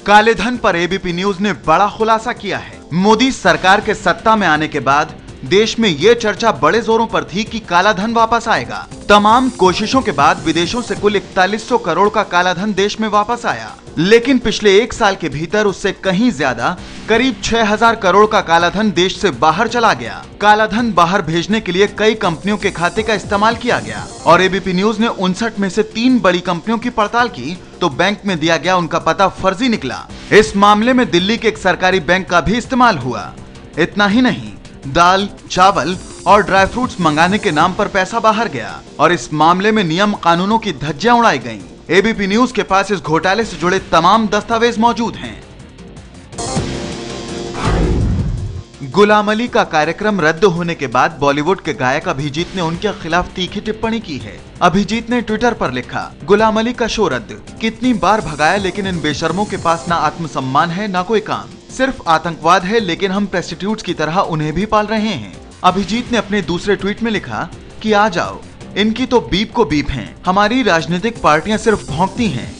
काले धन पर एबीपी न्यूज ने बड़ा खुलासा किया है। मोदी सरकार के सत्ता में आने के बाद देश में ये चर्चा बड़े जोरों पर थी कि काला धन वापस आएगा। तमाम कोशिशों के बाद विदेशों से कुल 4100 करोड़ का काला धन देश में वापस आया, लेकिन पिछले एक साल के भीतर उससे कहीं ज्यादा करीब 6000 करोड़ का काला धन देश से बाहर चला गया। काला धन बाहर भेजने के लिए कई कंपनियों के खाते का इस्तेमाल किया गया और एबीपी न्यूज ने 59 में से 3 बड़ी कंपनियों की पड़ताल की तो बैंक में दिया गया उनका पता फर्जी निकला। इस मामले में दिल्ली के एक सरकारी बैंक का भी इस्तेमाल हुआ। इतना ही नहीं, दाल, चावल और ड्राई फ्रूट्स मंगाने के नाम पर पैसा बाहर गया और इस मामले में नियम कानूनों की धज्जियां उड़ाई गईं। एबीपी न्यूज के पास इस घोटाले से जुड़े तमाम दस्तावेज मौजूद हैं। गुलाम अली का कार्यक्रम रद्द होने के बाद बॉलीवुड के गायक अभिजीत ने उनके खिलाफ तीखी टिप्पणी की है। अभिजीत ने ट्विटर पर लिखा, गुलाम अली का शो रद्द, कितनी बार भगाया लेकिन इन बेशर्मों के पास ना आत्मसम्मान है ना कोई काम, सिर्फ आतंकवाद है, लेकिन हम प्रोस्टिट्यूट्स की तरह उन्हें भी पाल रहे हैं। अभिजीत ने अपने दूसरे ट्वीट में लिखा कि आ जाओ, इनकी तो बीप को बीप हैं, हमारी राजनीतिक पार्टियां सिर्फ भौंकती हैं।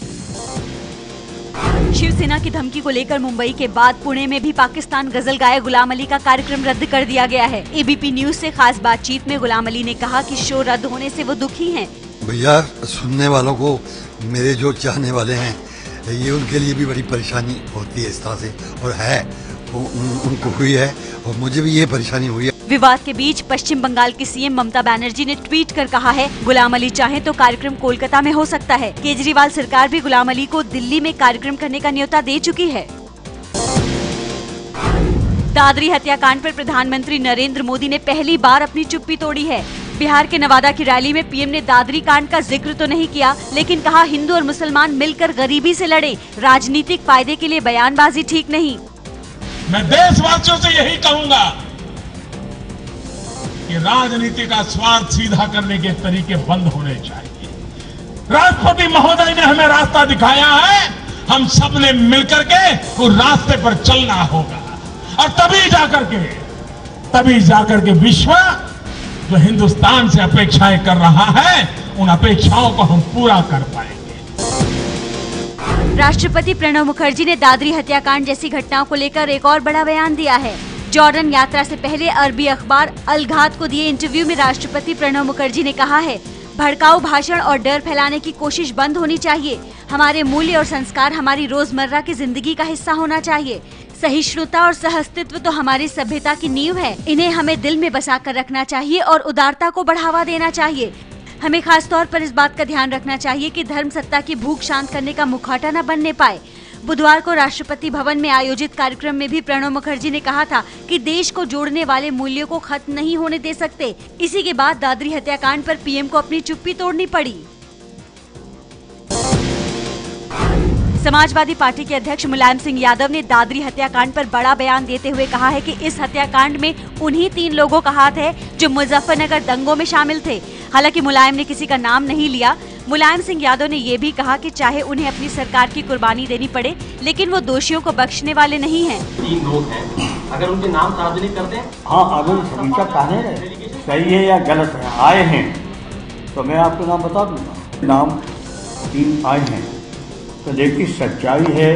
शिवसेना की धमकी को लेकर मुंबई के बाद पुणे में भी पाकिस्तान गजल गायक गुलाम अली का कार्यक्रम रद्द कर दिया गया है। एबीपी न्यूज से खास बातचीत में गुलाम अली ने कहा कि शो रद्द होने से वो दुखी हैं। भैया, सुनने वालों को, मेरे जो चाहने वाले हैं, ये उनके लिए भी बड़ी परेशानी होती है इस तरह से, और है उनको हुई है और मुझे भी ये परेशानी हुई है। विवाद के बीच पश्चिम बंगाल की सीएम ममता बनर्जी ने ट्वीट कर कहा है, गुलाम अली चाहे तो कार्यक्रम कोलकाता में हो सकता है। केजरीवाल सरकार भी गुलाम अली को दिल्ली में कार्यक्रम करने का न्योता दे चुकी है। दादरी हत्याकांड पर प्रधानमंत्री नरेंद्र मोदी ने पहली बार अपनी चुप्पी तोड़ी है। बिहार के नवादा की रैली में पीएम ने दादरी कांड का जिक्र तो नहीं किया, लेकिन कहा हिंदू और मुसलमान मिलकर गरीबी से लड़े, राजनीतिक फायदे के लिए बयानबाजी ठीक नहीं। मैं देशवासियों से यही कहूंगा कि राजनीति का स्वार्थ सीधा करने के तरीके बंद होने चाहिए। राष्ट्रपति महोदय ने हमें रास्ता दिखाया है, हम सब ने मिलकर के उस रास्ते पर चलना होगा और तभी जाकर के विश्व जो हिंदुस्तान से अपेक्षाएं कर रहा है, उन अपेक्षाओं को हम पूरा कर पाएंगे। राष्ट्रपति प्रणब मुखर्जी ने दादरी हत्याकांड जैसी घटनाओं को लेकर एक और बड़ा बयान दिया है। जॉर्डन यात्रा से पहले अरबी अखबार अल घात को दिए इंटरव्यू में राष्ट्रपति प्रणब मुखर्जी ने कहा है, भड़काऊ भाषण और डर फैलाने की कोशिश बंद होनी चाहिए। हमारे मूल्य और संस्कार हमारी रोजमर्रा की जिंदगी का हिस्सा होना चाहिए। सहिष्णुता और सहअस्तित्व तो हमारी सभ्यता की नींव है। इन्हें हमें दिल में बसा कर रखना चाहिए और उदारता को बढ़ावा देना चाहिए। हमें खास तौर पर इस बात का ध्यान रखना चाहिए कि धर्म सत्ता की भूख शांत करने का मुखौटा न बनने पाए। बुधवार को राष्ट्रपति भवन में आयोजित कार्यक्रम में भी प्रणब मुखर्जी ने कहा था कि देश को जोड़ने वाले मूल्यों को खत्म नहीं होने दे सकते। इसी के बाद दादरी हत्याकांड पर पीएम को अपनी चुप्पी तोड़नी पड़ी। समाजवादी पार्टी के अध्यक्ष मुलायम सिंह यादव ने दादरी हत्याकांड पर बड़ा बयान देते हुए कहा है कि इस हत्याकांड में उन्हीं 3 लोगों का हाथ है जो मुजफ्फरनगर दंगों में शामिल थे। हालांकि मुलायम ने किसी का नाम नहीं लिया। मुलायम सिंह यादव ने ये भी कहा कि चाहे उन्हें अपनी सरकार की कुर्बानी देनी पड़े, लेकिन वो दोषियों को बख्शने वाले नहीं हैं। 3 लोग हैं, अगर उनके नाम सार्वजनिक कर दें। हाँ, अगर उनका कहने सही है या गलत है, आए हैं तो मैं आपको नाम बता दूंगा। नाम 3 आए हैं, तो देखिए सच्चाई है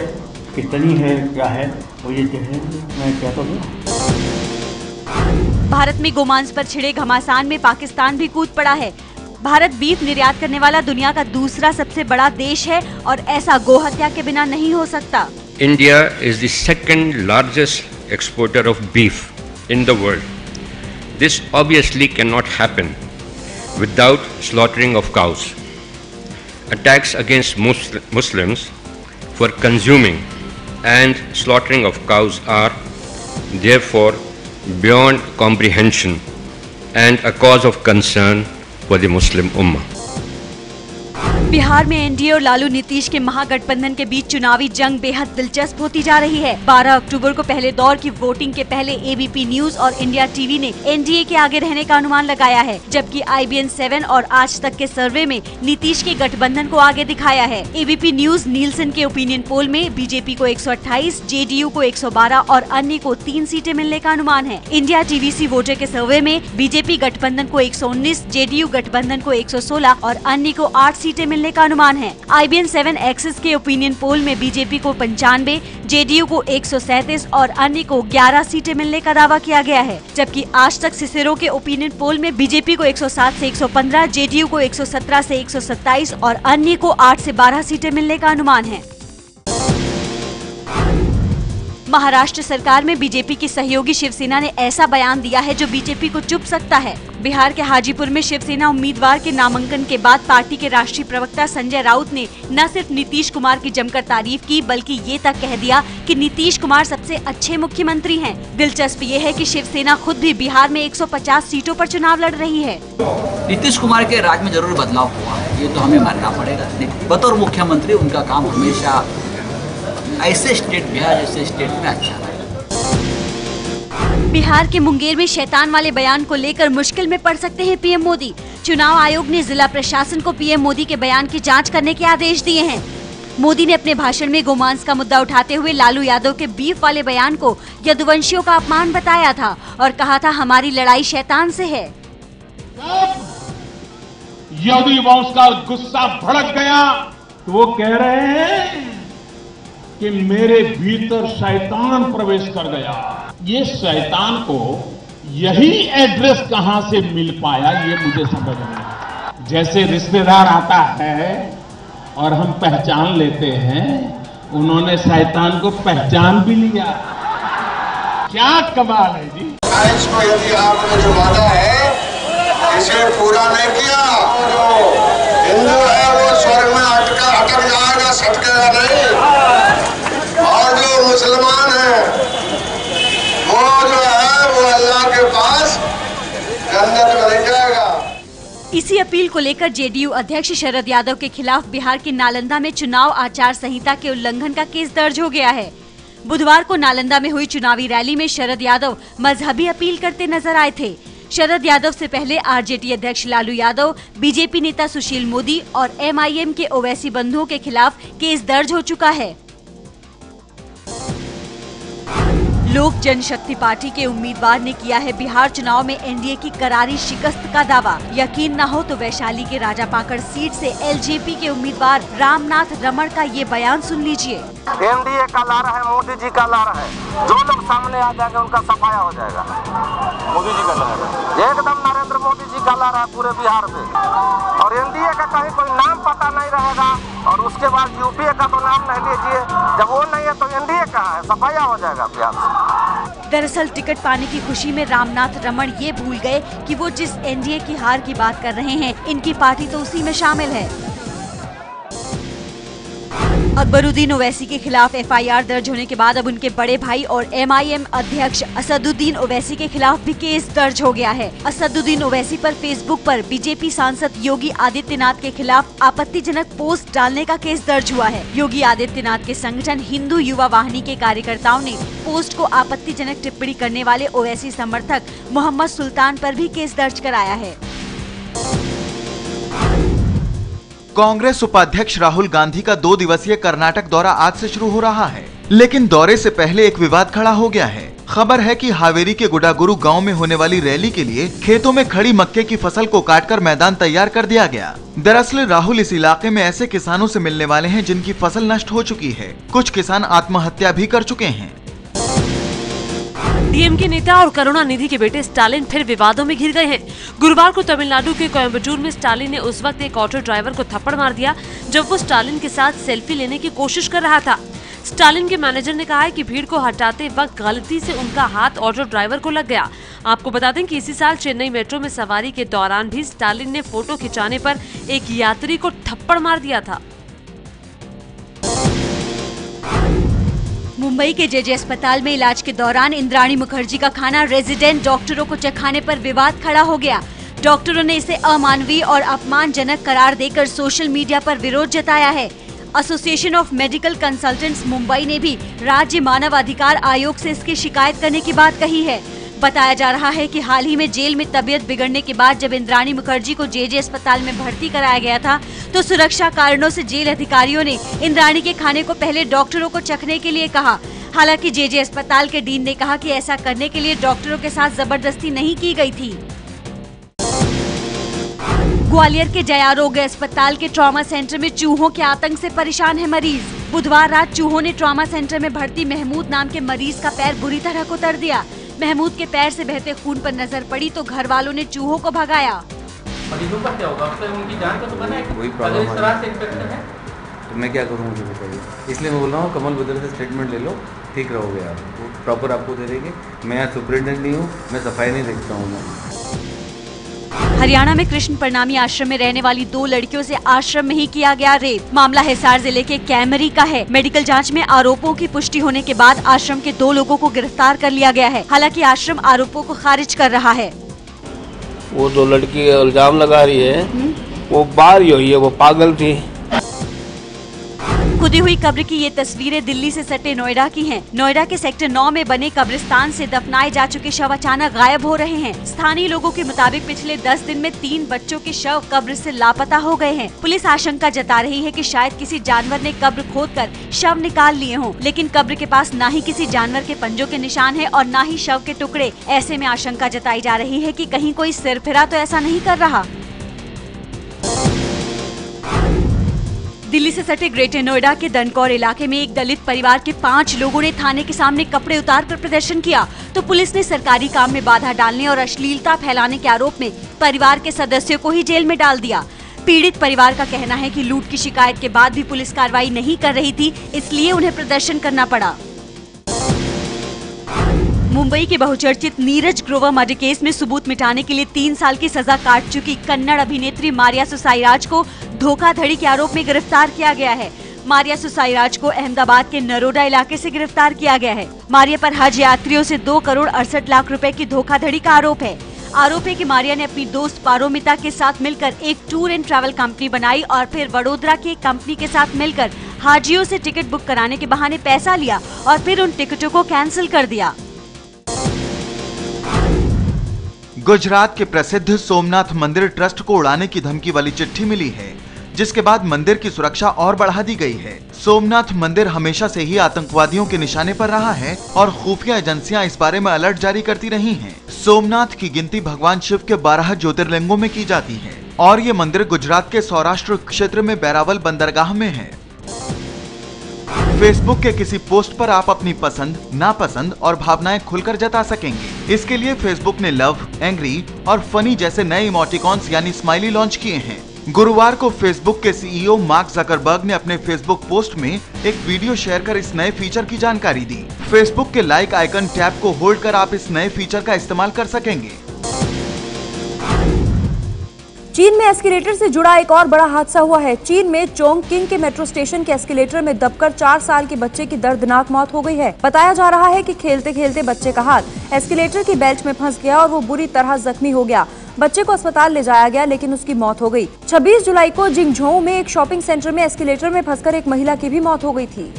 कितनी है, क्या है वो ये देखेंगे। मैं कहता हूँ भारत में गोमांस पर छिड़े घमासान में पाकिस्तान भी कूद पड़ा है। भारत बीफ निर्यात करने वाला दुनिया का दूसरा सबसे बड़ा देश है और ऐसा गोहत्या के बिना नहीं हो सकता। India is the second largest exporter of beef in the world. This obviously cannot happen without slaughtering of cows. Attacks against Muslims for consuming and slaughtering of cows are therefore beyond comprehension and a cause of concern for the Muslim Ummah. Bihar में NDA और लालू नीतीश के महागठबंधन के बीच चुनावी जंग बेहद दिलचस्प होती जा रही है। 12 अक्टूबर को पहले दौर की वोटिंग के पहले एबीपी न्यूज और इंडिया टीवी ने एनडीए के आगे रहने का अनुमान लगाया है, जबकि IBN 7 और आज तक के सर्वे में नीतीश के गठबंधन को आगे दिखाया है। एबीपी न्यूज नीलसन के ओपिनियन पोल में बीजेपी को 128, जेडीयू को 112 और अन्य को 3 सीटें मिलने का अनुमान है। इंडिया टीवीसी वोटर के सर्वे में बीजेपी गठबंधन को 119, जेडीयू गठबंधन को 116 और अन्य को 8 सीटें मिलने का अनुमान है। IBN 7 एक्सिस के ओपिनियन पोल में बीजेपी को 95, जेडीयू को 137 और अन्य को 11 सीटें मिलने का दावा किया गया है, जबकि आज तक सिसेरो के ओपिनियन पोल में बीजेपी को 107 से 115, जेडीयू को 117 से 127 और अन्य को 8 से 12 सीटें मिलने का अनुमान है। महाराष्ट्र सरकार में बीजेपी की सहयोगी शिवसेना ने ऐसा बयान दिया है जो बीजेपी को चुभ सकता है। बिहार के हाजीपुर में शिवसेना उम्मीदवार के नामांकन के बाद पार्टी के राष्ट्रीय प्रवक्ता संजय राउत ने न सिर्फ नीतीश कुमार की जमकर तारीफ की, बल्कि ये तक कह दिया कि नीतीश कुमार सबसे अच्छे मुख्यमंत्री हैं। दिलचस्प ये है कि शिवसेना खुद भी बिहार में 150 सीटों पर चुनाव लड़ रही है। नीतीश कुमार के राज में जरूर बदलाव हुआ है, ये तो हमें मानना पड़ेगा। बतौर मुख्यमंत्री उनका काम हमेशा ऐसे स्टेट बिहार जैसे स्टेट में अच्छा है। बिहार के मुंगेर में शैतान वाले बयान को लेकर मुश्किल में पड़ सकते हैं पीएम मोदी। चुनाव आयोग ने जिला प्रशासन को पीएम मोदी के बयान की जांच करने के आदेश दिए हैं। मोदी ने अपने भाषण में गोमांस का मुद्दा उठाते हुए लालू यादव के बीफ वाले बयान को यदुवंशियों का अपमान बताया था और कहा था हमारी लड़ाई शैतान से है। यदुवंश का गुस्सा भड़क गया तो वो कह रहे हैं कि मेरे भीतर शैतान प्रवेश कर गया। ये शैतान को यही एड्रेस कहां से मिल पाया ये मुझे समझ नहीं। जैसे रिश्तेदार आता है और हम पहचान लेते हैं, उन्होंने शैतान को पहचान भी लिया। क्या कमाल है जी। इसको यदि आपने जो वादा है इसे पूरा नहीं किया, जो हिंदू है वो स्वर्ग में अटक जाएगा, सटकेगा नहीं। और जो मुसलमान है वो जो है वो अल्लाह के पास जन्नत में नहीं जाएगा। इसी अपील को लेकर जेडीयू अध्यक्ष शरद यादव के खिलाफ बिहार के नालंदा में चुनाव आचार संहिता के उल्लंघन का केस दर्ज हो गया है। बुधवार को नालंदा में हुई चुनावी रैली में शरद यादव मजहबी अपील करते नजर आए थे। शरद यादव से पहले आरजेडी अध्यक्ष लालू यादव, बीजेपी नेता सुशील मोदी और MIM के ओवैसी बंधुओं के खिलाफ केस दर्ज हो चुका है। लोक जनशक्ति पार्टी के उम्मीदवार ने किया है बिहार चुनाव में एनडीए की करारी शिकस्त का दावा। यकीन न हो तो वैशाली के राजापाकड़ सीट से एलजेपी के उम्मीदवार रामनाथ रमण का ये बयान सुन लीजिए। एनडीए का लारा है, मोदी जी का लारा है। जो लोग सामने आ जाएंगे उनका सफाया हो जाएगा। मोदी जी का लारा एकदम नरेंद्र मोदी जी का लारा है पूरे बिहार में। और एनडीए का कहीं कोई नाम पता नहीं रहेगा और उसके बाद यूपीए का तो नाम नहीं लीजिए। जब वो नहीं है तो एनडीए कहाँ है, सफाया हो जाएगा बिहार से। दरअसल टिकट पाने की खुशी में रामनाथ रमण ये भूल गए कि वो जिस एनडीए की हार की बात कर रहे हैं, इनकी पार्टी तो उसी में शामिल है। अकबरुद्दीन ओवैसी के खिलाफ FIR दर्ज होने के बाद अब उनके बड़े भाई और MIM अध्यक्ष असदुद्दीन ओवैसी के खिलाफ भी केस दर्ज हो गया है। असदुद्दीन ओवैसी पर फेसबुक पर बीजेपी सांसद योगी आदित्यनाथ के खिलाफ आपत्तिजनक पोस्ट डालने का केस दर्ज हुआ है। योगी आदित्यनाथ के संगठन हिंदू युवा वाहिनी के कार्यकर्ताओं ने पोस्ट को आपत्तिजनक टिप्पणी करने वाले ओवैसी समर्थक मोहम्मद सुल्तान पर भी केस दर्ज कराया है। कांग्रेस उपाध्यक्ष राहुल गांधी का 2 दिवसीय कर्नाटक दौरा आज से शुरू हो रहा है, लेकिन दौरे से पहले एक विवाद खड़ा हो गया है। खबर है कि हावेरी के गुडागुरु गांव में होने वाली रैली के लिए खेतों में खड़ी मक्के की फसल को काटकर मैदान तैयार कर दिया गया। दरअसल राहुल इस इलाके में ऐसे किसानों से मिलने वाले हैं जिनकी फसल नष्ट हो चुकी है। कुछ किसान आत्महत्या भी कर चुके हैं। डीएमके नेता और करुणानिधि के बेटे स्टालिन फिर विवादों में घिर गए हैं। गुरुवार को तमिलनाडु के कोयम्बटूर में स्टालिन ने उस वक्त एक ऑटो ड्राइवर को थप्पड़ मार दिया जब वो स्टालिन के साथ सेल्फी लेने की कोशिश कर रहा था। स्टालिन के मैनेजर ने कहा है कि भीड़ को हटाते वक्त गलती से उनका हाथ ऑटो ड्राइवर को लग गया। आपको बता दें कि इसी साल चेन्नई मेट्रो में सवारी के दौरान भी स्टालिन ने फोटो खिंचाने पर एक यात्री को थप्पड़ मार दिया था। मुंबई के जेजे अस्पताल में इलाज के दौरान इंद्राणी मुखर्जी का खाना रेजिडेंट डॉक्टरों को चखाने पर विवाद खड़ा हो गया। डॉक्टरों ने इसे अमानवीय और अपमानजनक करार देकर सोशल मीडिया पर विरोध जताया है। Association of medical consultants Mumbai ने भी राज्य मानव अधिकार आयोग से इसकी शिकायत करने की बात कही है। बताया जा रहा है कि हाल ही में जेल में तबीयत बिगड़ने के बाद जब इंद्राणी मुखर्जी को जेजे अस्पताल में भर्ती कराया गया था तो सुरक्षा कारणों से जेल अधिकारियों ने इंद्राणी के खाने को पहले डॉक्टरों को चखने के लिए कहा। हालांकि जेजे अस्पताल के डीन ने कहा कि ऐसा करने के लिए डॉक्टरों के साथ जबरदस्ती नहीं की गई थी। ग्वालियर के जयारोग्य अस्पताल के ट्रॉमा सेंटर में चूहों के आतंक से परेशान है मरीज। बुधवार रात चूहों ने ट्रॉमा सेंटर में भर्ती महमूद नाम के मरीज का पैर बुरी तरह कुतर दिया। महमूद के पैर से बहते खून पर नजर पड़ी तो घर वालों ने चूहों को भगाया। मरीजों का क्या होगा? उनकी जान का तो बना है। वही प्रॉब्लम इस तरह से इन्फेक्शन है तो मैं क्या करूँ, मुझे बताइए। इसलिए मैं बोल रहा हूँ कमल बदल से स्टेटमेंट ले लो, ठीक रहोगे आप, वो प्रॉपर आपको दे देंगे। मैं यहाँ सुपरिटेंडेंट नहीं हूँ, मैं सफाई नहीं देखता हूँ। मैं हरियाणा में कृष्ण प्रणामी आश्रम में रहने वाली 2 लड़कियों से आश्रम में ही किया गया रेप। मामला हिसार जिले के कैमरी का है। मेडिकल जांच में आरोपों की पुष्टि होने के बाद आश्रम के 2 लोगों को गिरफ्तार कर लिया गया है। हालांकि आश्रम आरोपों को खारिज कर रहा है। वो 2 लड़की इल्जाम लगा रही है, वो बाहर ही हुई है, वो पागल थी। खुदी हुई कब्र की ये तस्वीरें दिल्ली से सटे नोएडा की हैं। नोएडा के सेक्टर 9 में बने कब्रिस्तान से दफनाए जा चुके शव अचानक गायब हो रहे हैं। स्थानीय लोगों के मुताबिक पिछले 10 दिन में 3 बच्चों के शव कब्र से लापता हो गए हैं। पुलिस आशंका जता रही है कि शायद किसी जानवर ने कब्र खोदकर शव निकाल लिए हों, लेकिन कब्र के पास न ही किसी जानवर के पंजों के निशान है और न ही शव के टुकड़े। ऐसे में आशंका जताई जा रही है कि कहीं कोई सिरफिरा तो ऐसा नहीं कर रहा। दिल्ली से सटे ग्रेटर नोएडा के दनकौर इलाके में एक दलित परिवार के 5 लोगों ने थाने के सामने कपड़े उतारकर प्रदर्शन किया तो पुलिस ने सरकारी काम में बाधा डालने और अश्लीलता फैलाने के आरोप में परिवार के सदस्यों को ही जेल में डाल दिया। पीड़ित परिवार का कहना है कि लूट की शिकायत के बाद भी पुलिस कार्रवाई नहीं कर रही थी, इसलिए उन्हें प्रदर्शन करना पड़ा। मुंबई के बहुचर्चित नीरज ग्रोवर मर्डर केस में सबूत मिटाने के लिए 3 साल की सजा काट चुकी कन्नड़ अभिनेत्री मारिया सुसाईराज को धोखाधड़ी के आरोप में गिरफ्तार किया गया है। मारिया सुसाईराज को अहमदाबाद के नरोडा इलाके से गिरफ्तार किया गया है। मारिया पर हज यात्रियों से 2 करोड़ 68 लाख रुपए की धोखाधड़ी का आरोप है। आरोप है कि मारिया ने अपनी दोस्त पारोमिता के साथ मिलकर एक टूर एंड ट्रैवल कंपनी बनाई और फिर वडोदरा की एक कंपनी के साथ मिलकर हाजियों से टिकट बुक कराने के बहाने पैसा लिया और फिर उन टिकटों को कैंसिल कर दिया। गुजरात के प्रसिद्ध सोमनाथ मंदिर ट्रस्ट को उड़ाने की धमकी वाली चिट्ठी मिली है, जिसके बाद मंदिर की सुरक्षा और बढ़ा दी गई है। सोमनाथ मंदिर हमेशा से ही आतंकवादियों के निशाने पर रहा है और खुफिया एजेंसियां इस बारे में अलर्ट जारी करती रही हैं। सोमनाथ की गिनती भगवान शिव के 12 ज्योतिर्लिंगों में की जाती है और ये मंदिर गुजरात के सौराष्ट्र क्षेत्र में बैरावल बंदरगाह में है। फेसबुक के किसी पोस्ट पर आप अपनी पसंद, नापसंद और भावनाएं खुलकर जता सकेंगे। इसके लिए फेसबुक ने लव, एंग्री और फनी जैसे नए इमोटिकॉन्स यानी स्माइली लॉन्च किए हैं। गुरुवार को फेसबुक के सीईओ मार्क जकरबर्ग ने अपने फेसबुक पोस्ट में एक वीडियो शेयर कर इस नए फीचर की जानकारी दी। फेसबुक के लाइक आइकन टैब को होल्ड कर आप इस नए फीचर का इस्तेमाल कर सकेंगे। चीन में एस्केलेटर से जुड़ा एक और बड़ा हादसा हुआ है। चीन में चोंगकिंग के मेट्रो स्टेशन के एस्केलेटर में दबकर 4 साल के बच्चे की दर्दनाक मौत हो गई है। बताया जा रहा है कि खेलते खेलते बच्चे का हाथ एस्केलेटर की बेल्ट में फंस गया और वो बुरी तरह जख्मी हो गया। बच्चे को अस्पताल ले जाया गया लेकिन उसकी मौत हो गई। 26 जुलाई को जिंगझोउ में एक शॉपिंग सेंटर में एस्केलेटर में फंसकर एक महिला की भी मौत हो गई थी।